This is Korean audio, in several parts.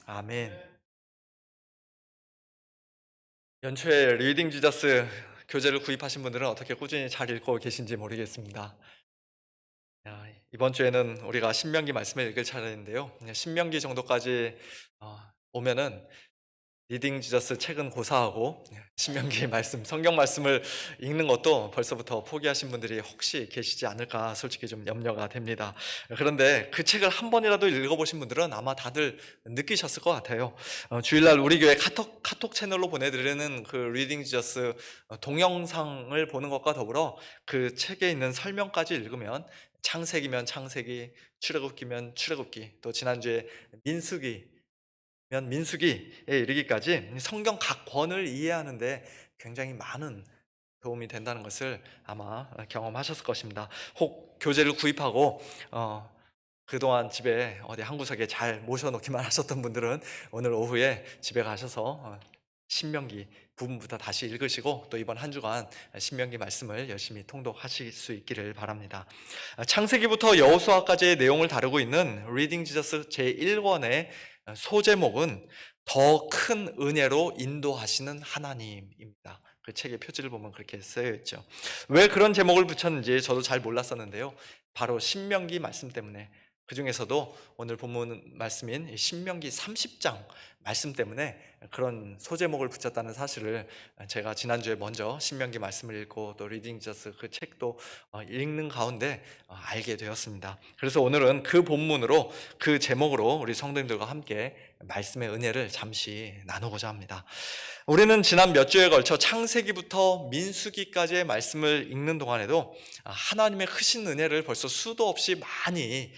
아멘. 연초에 리딩 지저스 교재를 구입하신 분들은 어떻게 꾸준히 잘 읽고 계신지 모르겠습니다. 이번 주에는 우리가 신명기 말씀을 읽을 차례인데요. 신명기 정도까지 오면은 리딩 지저스 책은 고사하고 신명기 말씀, 성경 말씀을 읽는 것도 벌써부터 포기하신 분들이 혹시 계시지 않을까 솔직히 좀 염려가 됩니다. 그런데 그 책을 한 번이라도 읽어보신 분들은 아마 다들 느끼셨을 것 같아요. 주일날 우리 교회 카톡 채널로 보내드리는 그 리딩 지저스 동영상을 보는 것과 더불어 그 책에 있는 설명까지 읽으면 창세기면 창세기, 출애굽기면 출애굽기, 또 지난주에 민수기에 이르기까지 성경 각 권을 이해하는데 굉장히 많은 도움이 된다는 것을 아마 경험하셨을 것입니다. 혹 교재를 구입하고 그동안 집에 어디 한 구석에 잘 모셔놓기만 하셨던 분들은 오늘 오후에 집에 가셔서 신명기 부분부터 다시 읽으시고 또 이번 한 주간 신명기 말씀을 열심히 통독하실 수 있기를 바랍니다. 창세기부터 여호수아까지의 내용을 다루고 있는 리딩 지저스 제1권의 소제목은 더 큰 은혜로 인도하시는 하나님입니다. 그 책의 표지를 보면 그렇게 쓰여 있죠. 왜 그런 제목을 붙였는지 저도 잘 몰랐었는데요. 바로 신명기 말씀 때문에, 그 중에서도 오늘 본문 말씀인 신명기 30장 말씀 때문에 그런 소제목을 붙였다는 사실을 제가 지난주에 먼저 신명기 말씀을 읽고 또 리딩 저스 그 책도 읽는 가운데 알게 되었습니다. 그래서 오늘은 그 본문으로, 그 제목으로 우리 성도님들과 함께 말씀의 은혜를 잠시 나누고자 합니다. 우리는 지난 몇 주에 걸쳐 창세기부터 민수기까지의 말씀을 읽는 동안에도 하나님의 크신 은혜를 벌써 수도 없이 많이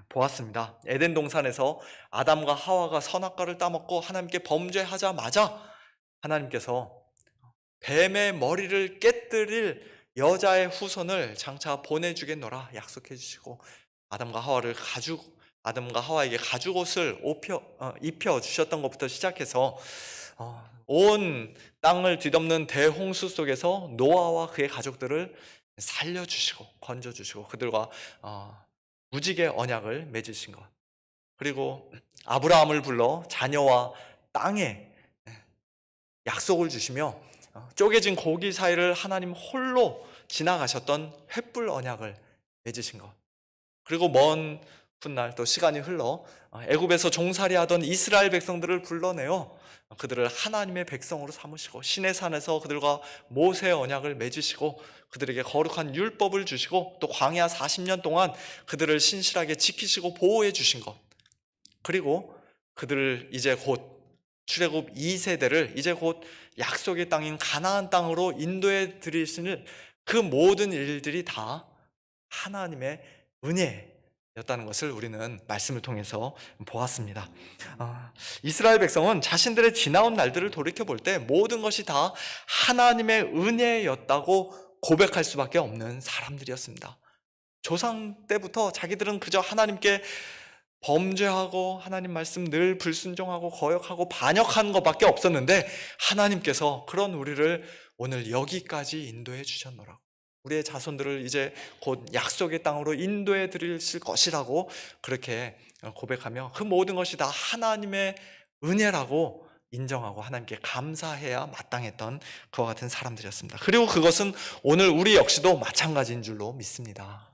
보았습니다. 에덴 동산에서 아담과 하와가 선악과를 따먹고 하나님께 범죄하자마자 하나님께서 뱀의 머리를 깨뜨릴 여자의 후손을 장차 보내주겠노라 약속해 주시고 아담과 하와에게 가죽옷을 입혀 주셨던 것부터 시작해서 온 땅을 뒤덮는 대홍수 속에서 노아와 그의 가족들을 살려주시고 건져주시고 그들과 무지개 언약을 맺으신 것, 그리고 아브라함을 불러 자녀와 땅에 약속을 주시며 쪼개진 고기 사이를 하나님 홀로 지나가셨던 횃불 언약을 맺으신 것, 그리고 먼 훗날 또 시간이 흘러 애굽에서 종살이하던 이스라엘 백성들을 불러내어 그들을 하나님의 백성으로 삼으시고 시내산에서 그들과 모세의 언약을 맺으시고 그들에게 거룩한 율법을 주시고 또 광야 40년 동안 그들을 신실하게 지키시고 보호해 주신 것, 그리고 그들을 이제 곧 출애굽 2세대를 이제 곧 약속의 땅인 가나안 땅으로 인도해 드리시는 그 모든 일들이 다 하나님의 은혜였다는 것을 우리는 말씀을 통해서 보았습니다. 이스라엘 백성은 자신들의 지나온 날들을 돌이켜 볼 때 모든 것이 다 하나님의 은혜였다고 고백할 수밖에 없는 사람들이었습니다. 조상 때부터 자기들은 그저 하나님께 범죄하고 하나님 말씀 늘 불순종하고 거역하고 반역하는 것밖에 없었는데 하나님께서 그런 우리를 오늘 여기까지 인도해 주셨노라고, 우리의 자손들을 이제 곧 약속의 땅으로 인도해 드리실 것이라고 그렇게 고백하며 그 모든 것이 다 하나님의 은혜라고 인정하고 하나님께 감사해야 마땅했던 그와 같은 사람들이었습니다. 그리고 그것은 오늘 우리 역시도 마찬가지인 줄로 믿습니다.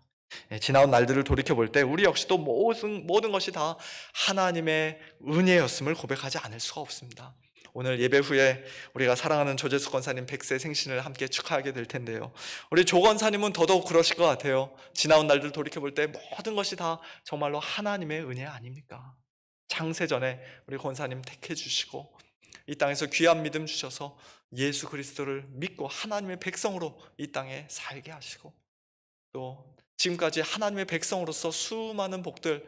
지나온 날들을 돌이켜볼 때 우리 역시도 모든 것이 다 하나님의 은혜였음을 고백하지 않을 수가 없습니다. 오늘 예배 후에 우리가 사랑하는 조재수 권사님 100세 생신을 함께 축하하게 될 텐데요, 우리 조 권사님은 더더욱 그러실 것 같아요. 지나온 날들 돌이켜볼 때 모든 것이 다 정말로 하나님의 은혜 아닙니까? 창세전에 우리 권사님 택해 주시고 이 땅에서 귀한 믿음 주셔서 예수 그리스도를 믿고 하나님의 백성으로 이 땅에 살게 하시고 또 지금까지 하나님의 백성으로서 수많은 복들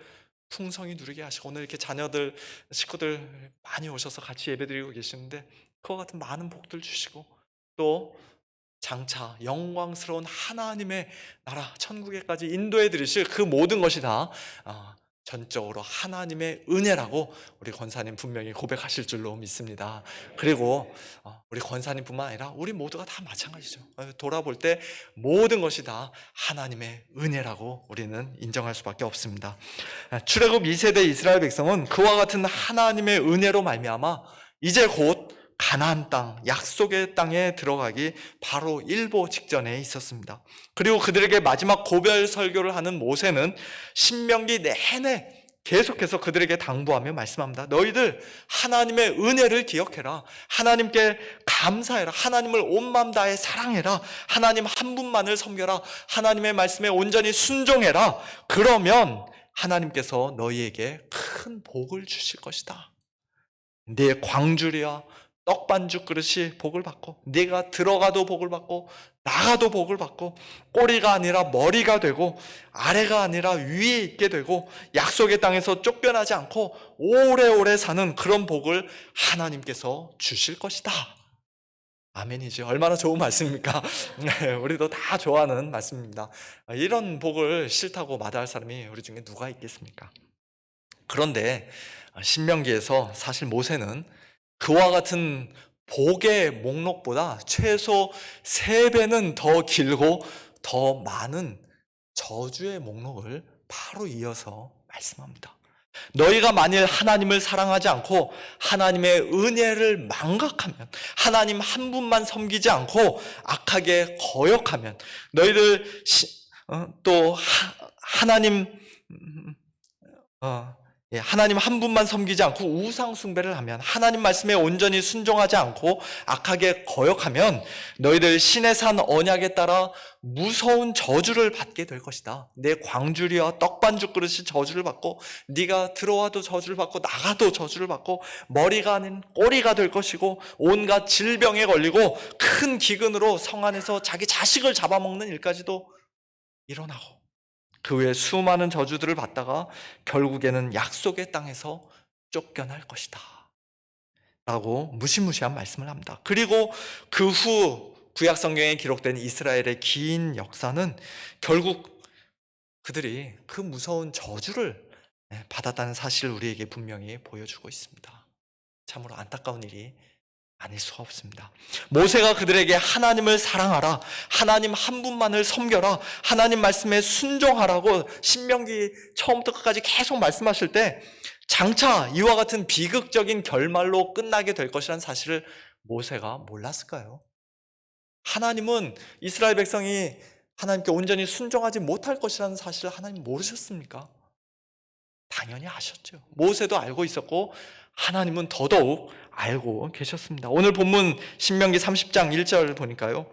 풍성히 누리게 하시고 오늘 이렇게 자녀들, 식구들 많이 오셔서 같이 예배드리고 계시는데 그와 같은 많은 복들 주시고 또 장차 영광스러운 하나님의 나라 천국에까지 인도해 드리실 그 모든 것이 다 전적으로 하나님의 은혜라고 우리 권사님 분명히 고백하실 줄로 믿습니다. 그리고 우리 권사님뿐만 아니라 우리 모두가 다 마찬가지죠. 돌아볼 때 모든 것이 다 하나님의 은혜라고 우리는 인정할 수밖에 없습니다. 출애굽 2세대 이스라엘 백성은 그와 같은 하나님의 은혜로 말미암아 이제 곧 가나안 땅, 약속의 땅에 들어가기 바로 일보 직전에 있었습니다. 그리고 그들에게 마지막 고별 설교를 하는 모세는 신명기 내내 계속해서 그들에게 당부하며 말씀합니다. 너희들 하나님의 은혜를 기억해라. 하나님께 감사해라. 하나님을 온 마음 다해 사랑해라. 하나님 한 분만을 섬겨라. 하나님의 말씀에 온전히 순종해라. 그러면 하나님께서 너희에게 큰 복을 주실 것이다. 네 광주리와 떡반죽 그릇이 복을 받고, 네가 들어가도 복을 받고 나가도 복을 받고, 꼬리가 아니라 머리가 되고 아래가 아니라 위에 있게 되고, 약속의 땅에서 쫓겨나지 않고 오래오래 사는 그런 복을 하나님께서 주실 것이다. 아멘이죠. 얼마나 좋은 말씀입니까? 네, 우리도 다 좋아하는 말씀입니다. 이런 복을 싫다고 마다할 사람이 우리 중에 누가 있겠습니까? 그런데 신명기에서 사실 모세는 그와 같은 복의 목록보다 최소 3배는 더 길고 더 많은 저주의 목록을 바로 이어서 말씀합니다. 너희가 만일 하나님을 사랑하지 않고 하나님의 은혜를 망각하면, 하나님 한 분만 섬기지 않고 악하게 거역하면, 너희들 또 하나님 하나님 한 분만 섬기지 않고 우상 숭배를 하면, 하나님 말씀에 온전히 순종하지 않고 악하게 거역하면 너희들 신의 산 언약에 따라 무서운 저주를 받게 될 것이다. 내 광주리와 떡반죽 그릇이 저주를 받고, 네가 들어와도 저주를 받고 나가도 저주를 받고, 머리가 아닌 꼬리가 될 것이고, 온갖 질병에 걸리고 큰 기근으로 성 안에서 자기 자식을 잡아먹는 일까지도 일어나고, 그 외에 수많은 저주들을 받다가 결국에는 약속의 땅에서 쫓겨날 것이다 라고 무시무시한 말씀을 합니다. 그리고 그 후 구약 성경에 기록된 이스라엘의 긴 역사는 결국 그들이 그 무서운 저주를 받았다는 사실을 우리에게 분명히 보여주고 있습니다. 참으로 안타까운 일이 아닐 수가 없습니다. 모세가 그들에게 하나님을 사랑하라, 하나님 한 분만을 섬겨라, 하나님 말씀에 순종하라고 신명기 처음부터 끝까지 계속 말씀하실 때 장차 이와 같은 비극적인 결말로 끝나게 될 것이라는 사실을 모세가 몰랐을까요? 하나님은 이스라엘 백성이 하나님께 온전히 순종하지 못할 것이라는 사실을 하나님 모르셨습니까? 당연히 아셨죠. 모세도 알고 있었고 하나님은 더더욱 알고 계셨습니다. 오늘 본문 신명기 30장 1절 보니까요,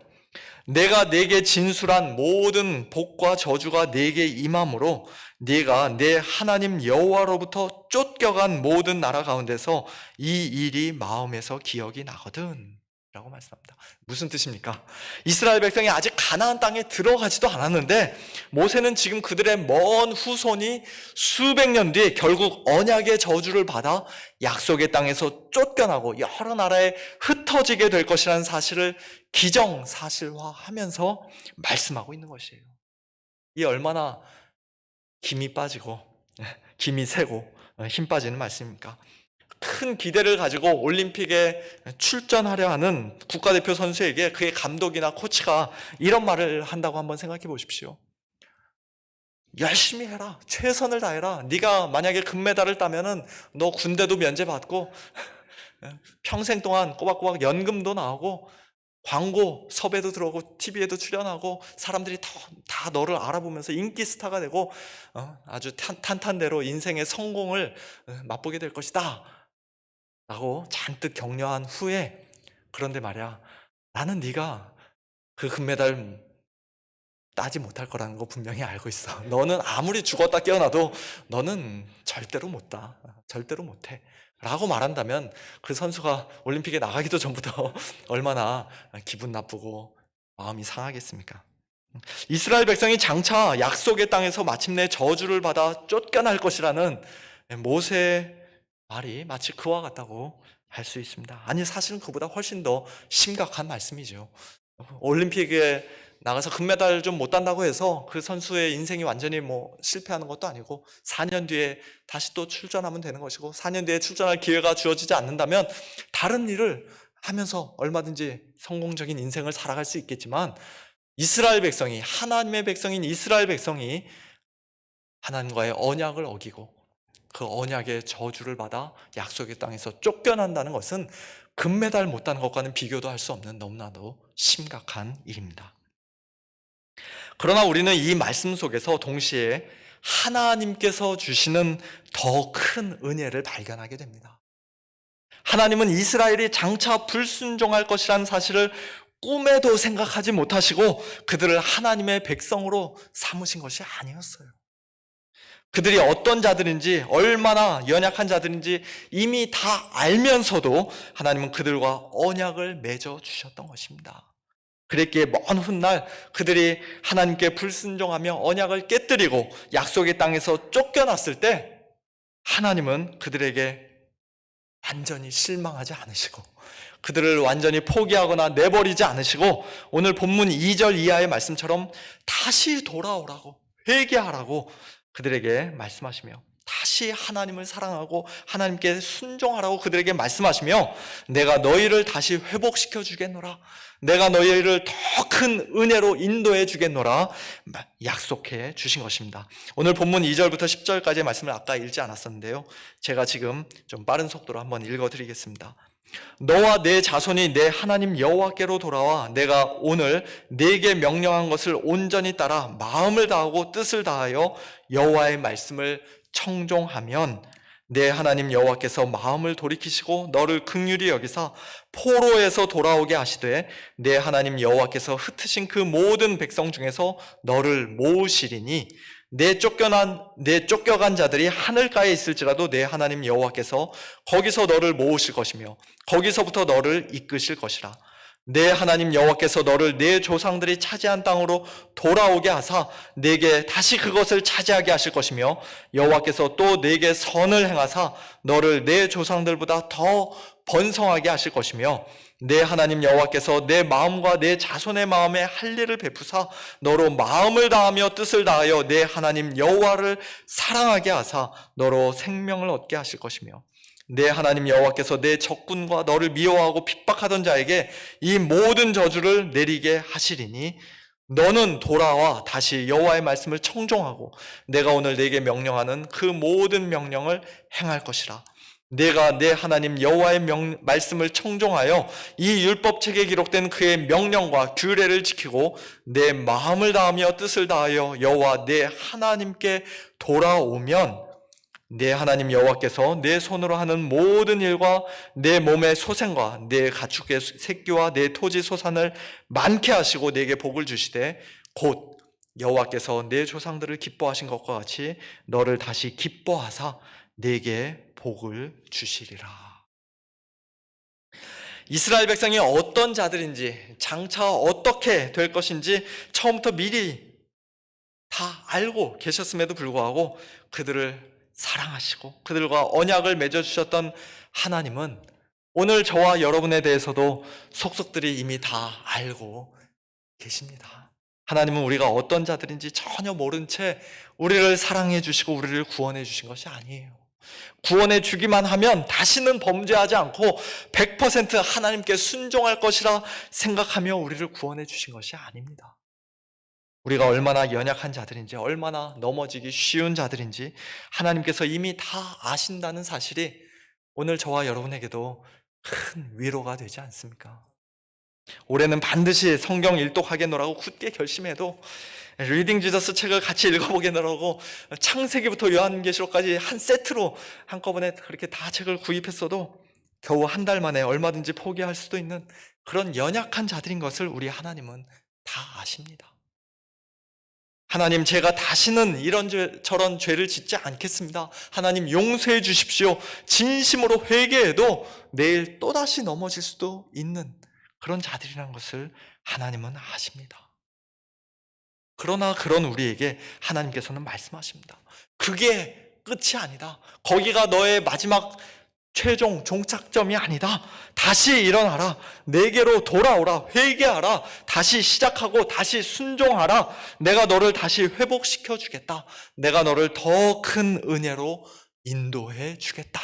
내가 네게 진술한 모든 복과 저주가 네게 임함으로 네가 내 하나님 여호와로부터 쫓겨간 모든 나라 가운데서 이 일이 마음에서 기억이 나거든 라고 말씀합니다. 무슨 뜻입니까? 이스라엘 백성이 아직 가나안 땅에 들어가지도 않았는데 모세는 지금 그들의 먼 후손이 수백 년 뒤에 결국 언약의 저주를 받아 약속의 땅에서 쫓겨나고 여러 나라에 흩어지게 될 것이라는 사실을 기정사실화하면서 말씀하고 있는 것이에요. 이 얼마나 김이 빠지고 김이 새고 힘 빠지는 말씀입니까? 큰 기대를 가지고 올림픽에 출전하려 하는 국가대표 선수에게 그의 감독이나 코치가 이런 말을 한다고 한번 생각해 보십시오. 열심히 해라. 최선을 다해라. 네가 만약에 금메달을 따면은 너 군대도 면제받고 평생 동안 꼬박꼬박 연금도 나오고 광고 섭외도 들어오고 TV에도 출연하고 사람들이 다 너를 알아보면서 인기 스타가 되고 아주 탄탄대로 인생의 성공을 맛보게 될 것이다 라고 잔뜩 격려한 후에, 그런데 말이야, 나는 네가 그 금메달 따지 못할 거라는 거 분명히 알고 있어. 너는 아무리 죽었다 깨어나도 너는 절대로 못 따. 절대로 못해 라고 말한다면 그 선수가 올림픽에 나가기도 전부터 얼마나 기분 나쁘고 마음이 상하겠습니까? 이스라엘 백성이 장차 약속의 땅에서 마침내 저주를 받아 쫓겨날 것이라는 모세의 말이 마치 그와 같다고 할 수 있습니다. 아니, 사실은 그보다 훨씬 더 심각한 말씀이죠. 올림픽에 나가서 금메달 좀 못 딴다고 해서 그 선수의 인생이 완전히 실패하는 것도 아니고 4년 뒤에 다시 또 출전하면 되는 것이고 4년 뒤에 출전할 기회가 주어지지 않는다면 다른 일을 하면서 얼마든지 성공적인 인생을 살아갈 수 있겠지만 이스라엘 백성이 하나님의 백성인 이스라엘 백성이 하나님과의 언약을 어기고 그 언약의 저주를 받아 약속의 땅에서 쫓겨난다는 것은 금메달 못 따는 것과는 비교도 할 수 없는 너무나도 심각한 일입니다. 그러나 우리는 이 말씀 속에서 동시에 하나님께서 주시는 더 큰 은혜를 발견하게 됩니다. 하나님은 이스라엘이 장차 불순종할 것이라는 사실을 꿈에도 생각하지 못하시고 그들을 하나님의 백성으로 삼으신 것이 아니었어요. 그들이 어떤 자들인지 얼마나 연약한 자들인지 이미 다 알면서도 하나님은 그들과 언약을 맺어 주셨던 것입니다. 그랬기에 먼 훗날 그들이 하나님께 불순종하며 언약을 깨뜨리고 약속의 땅에서 쫓겨났을 때 하나님은 그들에게 완전히 실망하지 않으시고 그들을 완전히 포기하거나 내버리지 않으시고 오늘 본문 2절 이하의 말씀처럼 다시 돌아오라고 회개하라고 그들에게 말씀하시며 다시 하나님을 사랑하고 하나님께 순종하라고 그들에게 말씀하시며 내가 너희를 다시 회복시켜 주겠노라, 내가 너희를 더 큰 은혜로 인도해 주겠노라 약속해 주신 것입니다. 오늘 본문 2절부터 10절까지의 말씀을 아까 읽지 않았었는데요, 제가 지금 좀 빠른 속도로 한번 읽어드리겠습니다. 너와 내 자손이 내 하나님 여호와께로 돌아와 내가 오늘 네게 명령한 것을 온전히 따라 마음을 다하고 뜻을 다하여 여호와의 말씀을 청종하면 내 하나님 여호와께서 마음을 돌이키시고 너를 긍휼히 여기사 포로에서 돌아오게 하시되 내 하나님 여호와께서 흩으신 그 모든 백성 중에서 너를 모으시리니 내 쫓겨간 자들이 하늘가에 있을지라도 내 하나님 여호와께서 거기서 너를 모으실 것이며 거기서부터 너를 이끄실 것이라. 내 하나님 여호와께서 너를 내 조상들이 차지한 땅으로 돌아오게 하사 내게 다시 그것을 차지하게 하실 것이며 여호와께서 또 내게 선을 행하사 너를 내 조상들보다 더 번성하게 하실 것이며 내 하나님 여호와께서 내 마음과 내 자손의 마음에 할례를 베푸사 너로 마음을 다하며 뜻을 다하여 내 하나님 여호와를 사랑하게 하사 너로 생명을 얻게 하실 것이며 내 하나님 여호와께서 내 적군과 너를 미워하고 핍박하던 자에게 이 모든 저주를 내리게 하시리니 너는 돌아와 다시 여호와의 말씀을 청종하고 내가 오늘 네게 명령하는 그 모든 명령을 행할 것이라. 내가 내 하나님 여호와의 말씀을 청종하여 이 율법책에 기록된 그의 명령과 규례를 지키고 내 마음을 다하며 뜻을 다하여 여호와 내 하나님께 돌아오면 내 하나님 여호와께서 내 손으로 하는 모든 일과 내 몸의 소생과 내 가축의 새끼와 내 토지 소산을 많게 하시고 내게 복을 주시되 곧 여호와께서 내 조상들을 기뻐하신 것과 같이 너를 다시 기뻐하사 내게 복을 주시리라. 이스라엘 백성이 어떤 자들인지 장차 어떻게 될 것인지 처음부터 미리 다 알고 계셨음에도 불구하고 그들을 사랑하시고 그들과 언약을 맺어주셨던 하나님은 오늘 저와 여러분에 대해서도 속속들이 이미 다 알고 계십니다. 하나님은 우리가 어떤 자들인지 전혀 모른 채 우리를 사랑해 주시고 우리를 구원해 주신 것이 아니에요. 구원해 주기만 하면 다시는 범죄하지 않고 100% 하나님께 순종할 것이라 생각하며 우리를 구원해 주신 것이 아닙니다. 우리가 얼마나 연약한 자들인지 얼마나 넘어지기 쉬운 자들인지 하나님께서 이미 다 아신다는 사실이 오늘 저와 여러분에게도 큰 위로가 되지 않습니까? 올해는 반드시 성경 일독하겠노라고 굳게 결심해도 리딩 지저스 책을 같이 읽어보겠노라고 창세기부터 요한계시록까지 한 세트로 한꺼번에 그렇게 다 책을 구입했어도 겨우 한 달 만에 얼마든지 포기할 수도 있는 그런 연약한 자들인 것을 우리 하나님은 다 아십니다. 하나님, 제가 다시는 저런 죄를 짓지 않겠습니다. 하나님 용서해 주십시오. 진심으로 회개해도 내일 또다시 넘어질 수도 있는 그런 자들이라는 것을 하나님은 아십니다. 그러나 그런 우리에게 하나님께서는 말씀하십니다. 그게 끝이 아니다. 거기가 너의 마지막 최종 종착점이 아니다. 다시 일어나라. 내게로 돌아오라. 회개하라. 다시 시작하고 다시 순종하라. 내가 너를 다시 회복시켜 주겠다. 내가 너를 더 큰 은혜로 인도해 주겠다.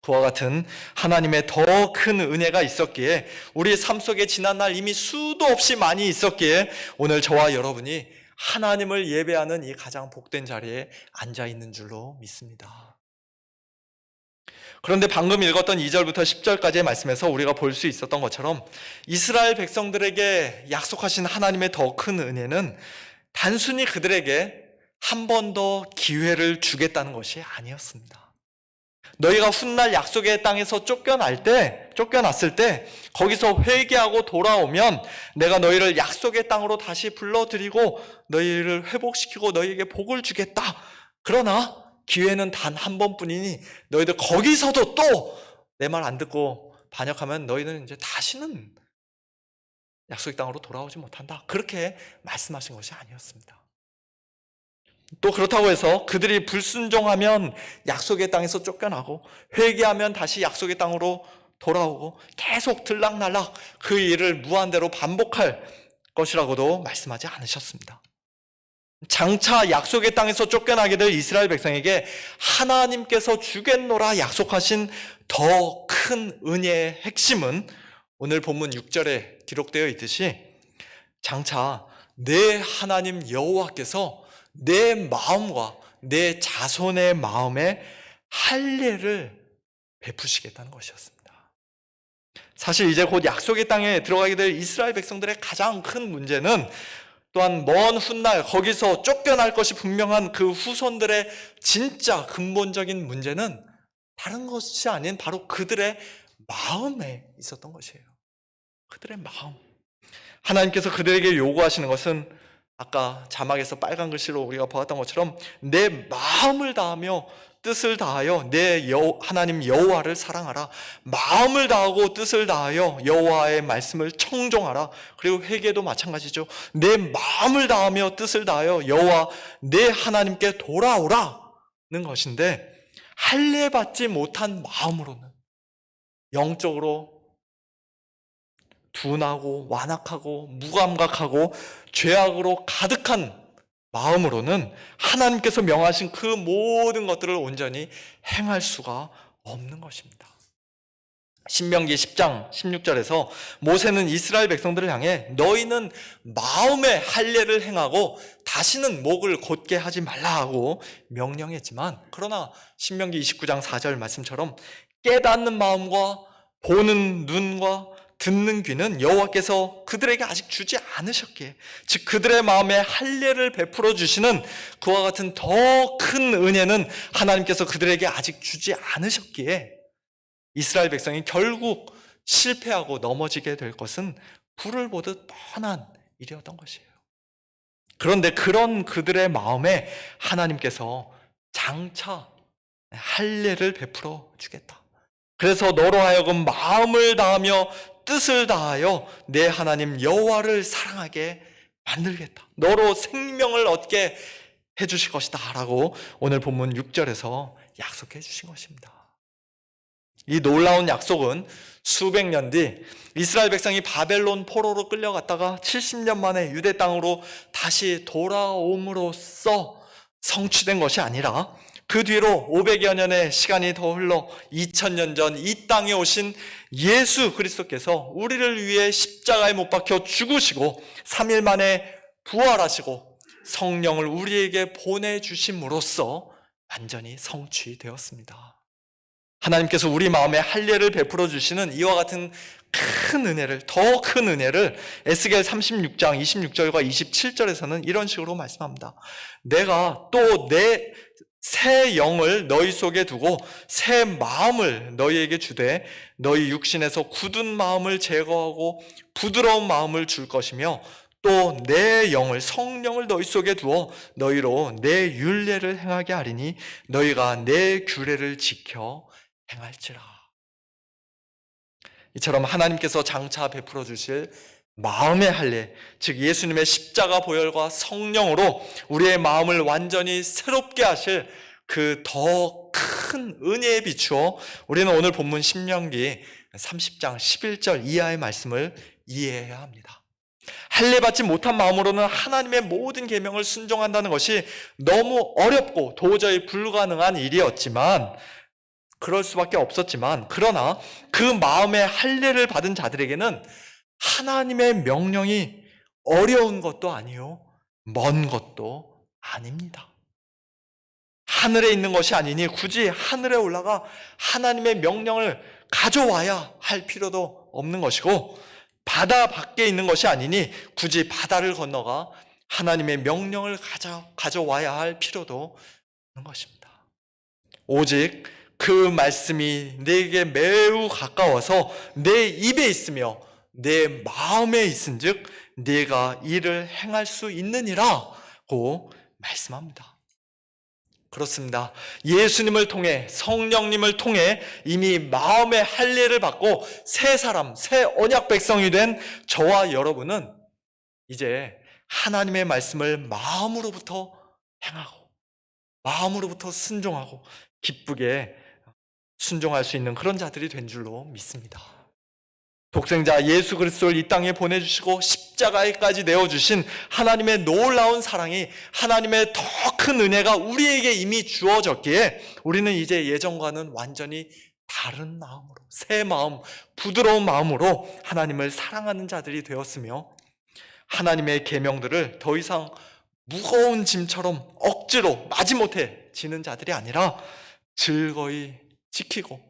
그와 같은 하나님의 더 큰 은혜가 있었기에, 우리의 삶 속에 지난날 이미 수도 없이 많이 있었기에 오늘 저와 여러분이 하나님을 예배하는 이 가장 복된 자리에 앉아 있는 줄로 믿습니다. 그런데 방금 읽었던 2절부터 10절까지의 말씀에서 우리가 볼 수 있었던 것처럼 이스라엘 백성들에게 약속하신 하나님의 더 큰 은혜는 단순히 그들에게 한 번 더 기회를 주겠다는 것이 아니었습니다. 너희가 훗날 약속의 땅에서 쫓겨났을 때 거기서 회개하고 돌아오면 내가 너희를 약속의 땅으로 다시 불러들이고 너희를 회복시키고 너희에게 복을 주겠다. 그러나 기회는 단 한 번뿐이니 너희들 거기서도 또 내 말 안 듣고 반역하면 너희는 이제 다시는 약속의 땅으로 돌아오지 못한다. 그렇게 말씀하신 것이 아니었습니다. 또 그렇다고 해서 그들이 불순종하면 약속의 땅에서 쫓겨나고 회개하면 다시 약속의 땅으로 돌아오고 계속 들락날락 그 일을 무한대로 반복할 것이라고도 말씀하지 않으셨습니다. 장차 약속의 땅에서 쫓겨나게 될 이스라엘 백성에게 하나님께서 주겠노라 약속하신 더 큰 은혜의 핵심은 오늘 본문 6절에 기록되어 있듯이 장차 내 하나님 여호와께서 내 마음과 내 자손의 마음에 할례를 베푸시겠다는 것이었습니다. 사실 이제 곧 약속의 땅에 들어가게 될 이스라엘 백성들의 가장 큰 문제는 또한 먼 훗날 거기서 쫓겨날 것이 분명한 그 후손들의 진짜 근본적인 문제는 다른 것이 아닌 바로 그들의 마음에 있었던 것이에요. 그들의 마음. 하나님께서 그들에게 요구하시는 것은 아까 자막에서 빨간 글씨로 우리가 보았던 것처럼 내 마음을 다하며 뜻을 다하여 내 하나님 여호와를 사랑하라. 마음을 다하고 뜻을 다하여 여호와의 말씀을 청종하라. 그리고 회개도 마찬가지죠. 내 마음을 다하며 뜻을 다하여 여호와 내 하나님께 돌아오라는 것인데, 할례 받지 못한 마음으로는 영적으로 둔하고 완악하고 무감각하고 죄악으로 가득한 마음으로는 하나님께서 명하신 그 모든 것들을 온전히 행할 수가 없는 것입니다. 신명기 10장 16절에서 모세는 이스라엘 백성들을 향해 너희는 마음의 할례를 행하고 다시는 목을 곧게 하지 말라 하고 명령했지만, 그러나 신명기 29장 4절 말씀처럼 깨닫는 마음과 보는 눈과 듣는 귀는 여호와께서 그들에게 아직 주지 않으셨기에, 즉 그들의 마음에 할례를 베풀어 주시는 그와 같은 더 큰 은혜는 하나님께서 그들에게 아직 주지 않으셨기에 이스라엘 백성이 결국 실패하고 넘어지게 될 것은 불을 보듯 뻔한 일이었던 것이에요. 그런데 그런 그들의 마음에 하나님께서 장차 할례를 베풀어 주겠다. 그래서 너로 하여금 마음을 다하며 뜻을 다하여 내 하나님 여호와를 사랑하게 만들겠다. 너로 생명을 얻게 해주실 것이다 라고 오늘 본문 6절에서 약속해 주신 것입니다. 이 놀라운 약속은 수백 년 뒤 이스라엘 백성이 바벨론 포로로 끌려갔다가 70년 만에 유대 땅으로 다시 돌아옴으로써 성취된 것이 아니라 그 뒤로 500여 년의 시간이 더 흘러 2000년 전 이 땅에 오신 예수 그리스도께서 우리를 위해 십자가에 못 박혀 죽으시고 3일 만에 부활하시고 성령을 우리에게 보내주심으로써 완전히 성취되었습니다. 하나님께서 우리 마음에 할례를 베풀어 주시는 이와 같은 큰 은혜를, 더 큰 은혜를 에스겔 36장 26절과 27절에서는 이런 식으로 말씀합니다. 내가 또 내 새 영을 너희 속에 두고 새 마음을 너희에게 주되 너희 육신에서 굳은 마음을 제거하고 부드러운 마음을 줄 것이며 또 내 영을, 성령을 너희 속에 두어 너희로 내 율례를 행하게 하리니 너희가 내 규례를 지켜 행할지라. 이처럼 하나님께서 장차 베풀어 주실 마음의 할례, 즉 예수님의 십자가 보혈과 성령으로 우리의 마음을 완전히 새롭게 하실 그 더 큰 은혜에 비추어 우리는 오늘 본문 신명기 30장 11절 이하의 말씀을 이해해야 합니다. 할례받지 못한 마음으로는 하나님의 모든 계명을 순종한다는 것이 너무 어렵고 도저히 불가능한 일이었지만, 그럴 수밖에 없었지만, 그러나 그 마음에 할례를 받은 자들에게는 하나님의 명령이 어려운 것도 아니요 먼 것도 아닙니다. 하늘에 있는 것이 아니니 굳이 하늘에 올라가 하나님의 명령을 가져와야 할 필요도 없는 것이고, 바다 밖에 있는 것이 아니니 굳이 바다를 건너가 하나님의 명령을 가져와야 할 필요도 없는 것입니다. 오직 그 말씀이 내게 매우 가까워서 내 입에 있으며 내 마음에 있은즉 네가 이를 행할 수 있느니라고 말씀합니다. 그렇습니다. 예수님을 통해, 성령님을 통해 이미 마음의 할례를 받고 새 사람, 새 언약 백성이 된 저와 여러분은 이제 하나님의 말씀을 마음으로부터 행하고 마음으로부터 순종하고 기쁘게 순종할 수 있는 그런 자들이 된 줄로 믿습니다. 독생자 예수 그리스도를 이 땅에 보내주시고 십자가에까지 내어주신 하나님의 놀라운 사랑이, 하나님의 더 큰 은혜가 우리에게 이미 주어졌기에 우리는 이제 예전과는 완전히 다른 마음으로, 새 마음, 부드러운 마음으로 하나님을 사랑하는 자들이 되었으며, 하나님의 계명들을 더 이상 무거운 짐처럼 억지로 마지못해 지는 자들이 아니라 즐거이 지키고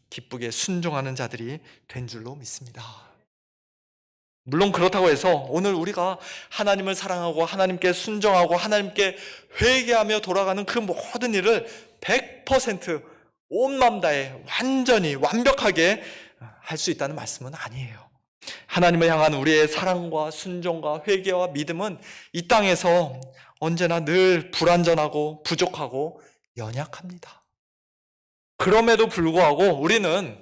기쁘게 순종하는 자들이 된 줄로 믿습니다. 물론 그렇다고 해서 오늘 우리가 하나님을 사랑하고 하나님께 순종하고 하나님께 회개하며 돌아가는 그 모든 일을 100% 온 마음 다해 완전히 완벽하게 할 수 있다는 말씀은 아니에요. 하나님을 향한 우리의 사랑과 순종과 회개와 믿음은 이 땅에서 언제나 늘 불완전하고 부족하고 연약합니다. 그럼에도 불구하고 우리는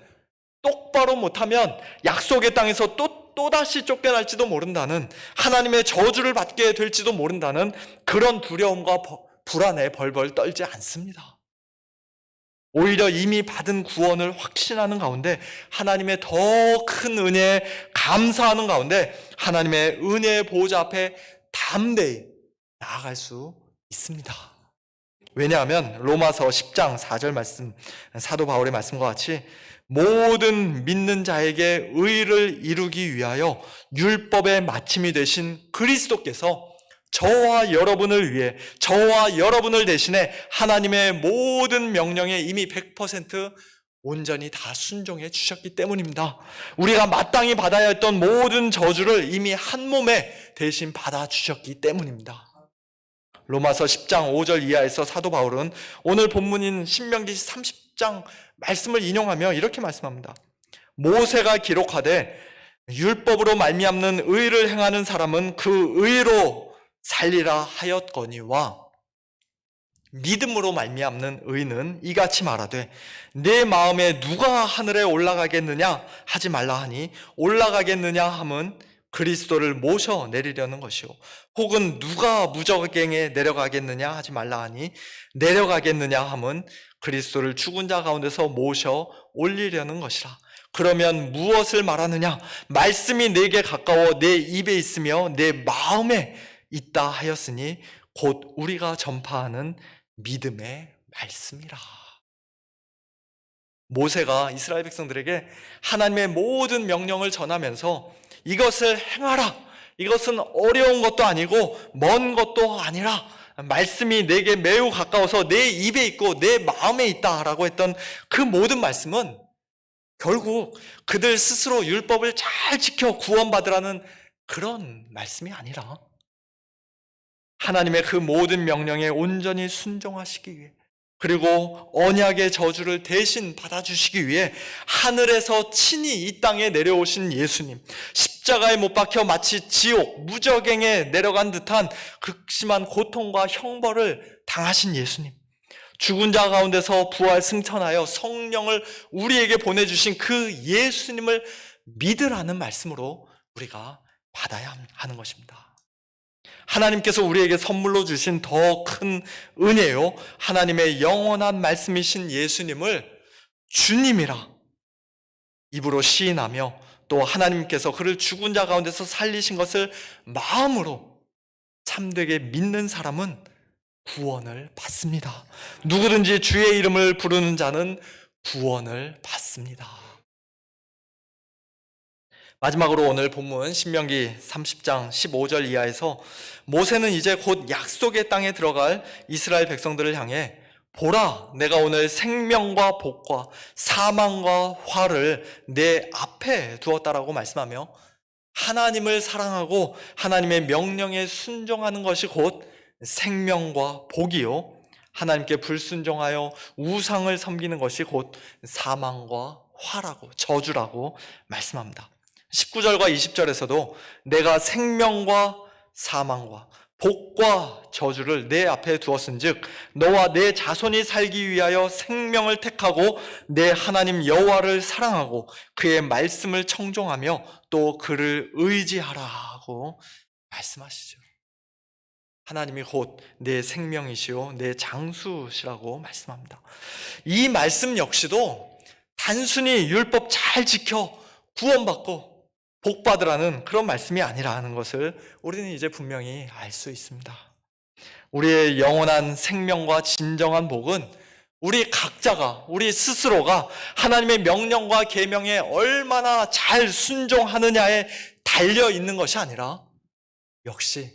똑바로 못하면 약속의 땅에서 또다시 쫓겨날지도 모른다는, 하나님의 저주를 받게 될지도 모른다는 그런 두려움과 불안에 벌벌 떨지 않습니다. 오히려 이미 받은 구원을 확신하는 가운데, 하나님의 더 큰 은혜에 감사하는 가운데 하나님의 은혜의 보호자 앞에 담대히 나아갈 수 있습니다. 왜냐하면 로마서 10장 4절 말씀, 사도 바울의 말씀과 같이 모든 믿는 자에게 의를 이루기 위하여 율법의 마침이 되신 그리스도께서 저와 여러분을 위해, 저와 여러분을 대신해 하나님의 모든 명령에 이미 100% 온전히 다 순종해 주셨기 때문입니다. 우리가 마땅히 받아야 했던 모든 저주를 이미 한 몸에 대신 받아 주셨기 때문입니다. 로마서 10장 5절 이하에서 사도 바울은 오늘 본문인 신명기 30장 말씀을 인용하며 이렇게 말씀합니다. 모세가 기록하되 율법으로 말미암는 의를 행하는 사람은 그 의로 살리라 하였거니와, 믿음으로 말미암는 의는 이같이 말하되 내 마음에 누가 하늘에 올라가겠느냐 하지 말라 하니, 올라가겠느냐 함은 그리스도를 모셔 내리려는 것이요, 혹은 누가 무저갱에 내려가겠느냐 하지 말라 하니 내려가겠느냐 함은 그리스도를 죽은 자 가운데서 모셔 올리려는 것이라. 그러면 무엇을 말하느냐? 말씀이 내게 가까워 내 입에 있으며 내 마음에 있다 하였으니 곧 우리가 전파하는 믿음의 말씀이라. 모세가 이스라엘 백성들에게 하나님의 모든 명령을 전하면서 이것을 행하라, 이것은 어려운 것도 아니고 먼 것도 아니라 말씀이 내게 매우 가까워서 내 입에 있고 내 마음에 있다라고 했던 그 모든 말씀은 결국 그들 스스로 율법을 잘 지켜 구원받으라는 그런 말씀이 아니라 하나님의 그 모든 명령에 온전히 순종하시기 위해, 그리고 언약의 저주를 대신 받아주시기 위해 하늘에서 친히 이 땅에 내려오신 예수님, 십자가에 못 박혀 마치 지옥, 무저갱에 내려간 듯한 극심한 고통과 형벌을 당하신 예수님, 죽은 자 가운데서 부활 승천하여 성령을 우리에게 보내주신 그 예수님을 믿으라는 말씀으로 우리가 받아야 하는 것입니다. 하나님께서 우리에게 선물로 주신 더 큰 은혜요, 하나님의 영원한 말씀이신 예수님을 주님이라 입으로 시인하며 또 하나님께서 그를 죽은 자 가운데서 살리신 것을 마음으로 참되게 믿는 사람은 구원을 받습니다. 누구든지 주의 이름을 부르는 자는 구원을 받습니다. 마지막으로 오늘 본문 신명기 30장 15절 이하에서 모세는 이제 곧 약속의 땅에 들어갈 이스라엘 백성들을 향해 보라, 내가 오늘 생명과 복과 사망과 화를 내 앞에 두었다라고 말씀하며 하나님을 사랑하고 하나님의 명령에 순종하는 것이 곧 생명과 복이요, 하나님께 불순종하여 우상을 섬기는 것이 곧 사망과 화라고, 저주라고 말씀합니다. 19절과 20절에서도 내가 생명과 사망과 복과 저주를 내 앞에 두었은즉 너와 내 자손이 살기 위하여 생명을 택하고 내 하나님 여호와를 사랑하고 그의 말씀을 청종하며 또 그를 의지하라고 말씀하시죠. 하나님이 곧 내 생명이시요 내 장수시라고 말씀합니다. 이 말씀 역시도 단순히 율법 잘 지켜 구원받고 복받으라는 그런 말씀이 아니라는 것을 우리는 이제 분명히 알 수 있습니다. 우리의 영원한 생명과 진정한 복은 우리 각자가, 우리 스스로가 하나님의 명령과 계명에 얼마나 잘 순종하느냐에 달려 있는 것이 아니라 역시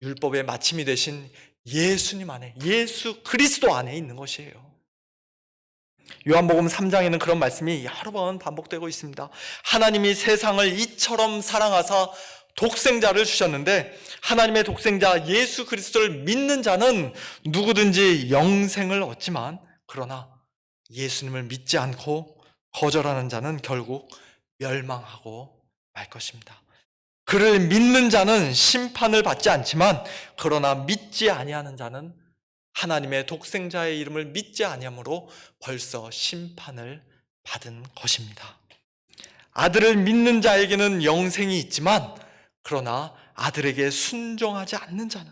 율법의 마침이 되신 예수님 안에, 예수 그리스도 안에 있는 것이에요. 요한복음 3장에는 그런 말씀이 여러 번 반복되고 있습니다. 하나님이 세상을 이처럼 사랑하사 독생자를 주셨는데 하나님의 독생자 예수 그리스도를 믿는 자는 누구든지 영생을 얻지만 그러나 예수님을 믿지 않고 거절하는 자는 결국 멸망하고 말 것입니다. 그를 믿는 자는 심판을 받지 않지만 그러나 믿지 아니하는 자는 하나님의 독생자의 이름을 믿지 아니함으로 벌써 심판을 받은 것입니다. 아들을 믿는 자에게는 영생이 있지만 그러나 아들에게 순종하지 않는 자는,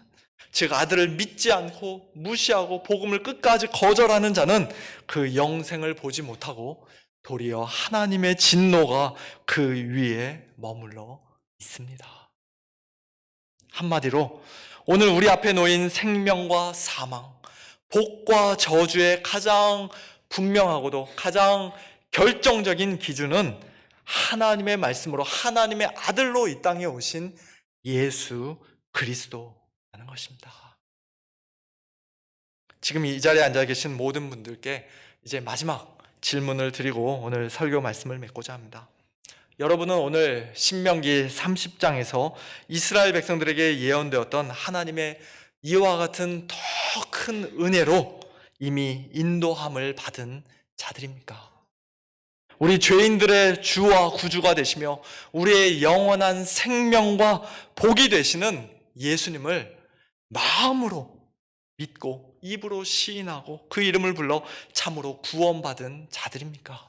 즉 아들을 믿지 않고 무시하고 복음을 끝까지 거절하는 자는 그 영생을 보지 못하고 도리어 하나님의 진노가 그 위에 머물러 있습니다. 한마디로 오늘 우리 앞에 놓인 생명과 사망, 복과 저주의 가장 분명하고도 가장 결정적인 기준은 하나님의 말씀으로 하나님의 아들로 이 땅에 오신 예수 그리스도라는 것입니다. 지금 이 자리에 앉아 계신 모든 분들께 이제 마지막 질문을 드리고 오늘 설교 말씀을 맺고자 합니다. 여러분은 오늘 신명기 30장에서 이스라엘 백성들에게 예언되었던 하나님의 이와 같은 더 큰 은혜로 이미 인도함을 받은 자들입니까? 우리 죄인들의 주와 구주가 되시며 우리의 영원한 생명과 복이 되시는 예수님을 마음으로 믿고 입으로 시인하고 그 이름을 불러 참으로 구원받은 자들입니까?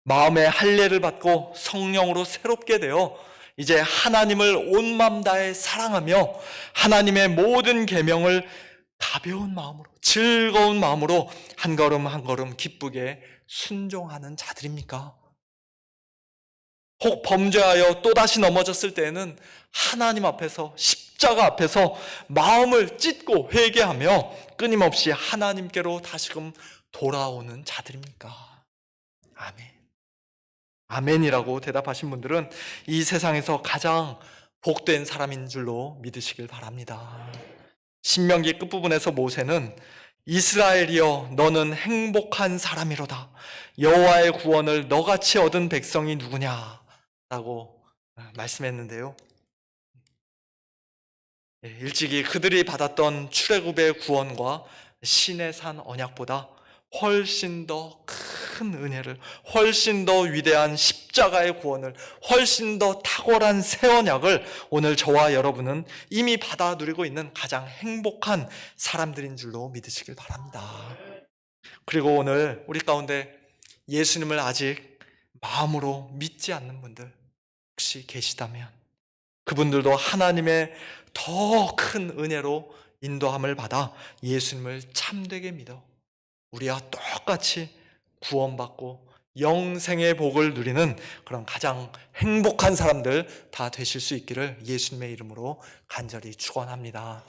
마음의 할례를 받고 성령으로 새롭게 되어 이제 하나님을 온 마음 다해 사랑하며 하나님의 모든 계명을 가벼운 마음으로, 즐거운 마음으로 한 걸음 한 걸음 기쁘게 순종하는 자들입니까? 혹 범죄하여 또다시 넘어졌을 때에는 하나님 앞에서, 십자가 앞에서 마음을 찢고 회개하며 끊임없이 하나님께로 다시금 돌아오는 자들입니까? 아멘. 아멘이라고 대답하신 분들은 이 세상에서 가장 복된 사람인 줄로 믿으시길 바랍니다. 신명기 끝부분에서 모세는 이스라엘이여 너는 행복한 사람이로다. 여호와의 구원을 너같이 얻은 백성이 누구냐? 라고 말씀했는데요. 일찍이 그들이 받았던 출애굽의 구원과 시내산 언약보다 훨씬 더 큰 은혜를, 훨씬 더 위대한 십자가의 구원을, 훨씬 더 탁월한 새 언약을 오늘 저와 여러분은 이미 받아 누리고 있는 가장 행복한 사람들인 줄로 믿으시길 바랍니다. 그리고 오늘 우리 가운데 예수님을 아직 마음으로 믿지 않는 분들 혹시 계시다면 그분들도 하나님의 더 큰 은혜로 인도함을 받아 예수님을 참되게 믿어 우리와 똑같이 구원받고 영생의 복을 누리는 그런 가장 행복한 사람들 다 되실 수 있기를 예수님의 이름으로 간절히 축원합니다.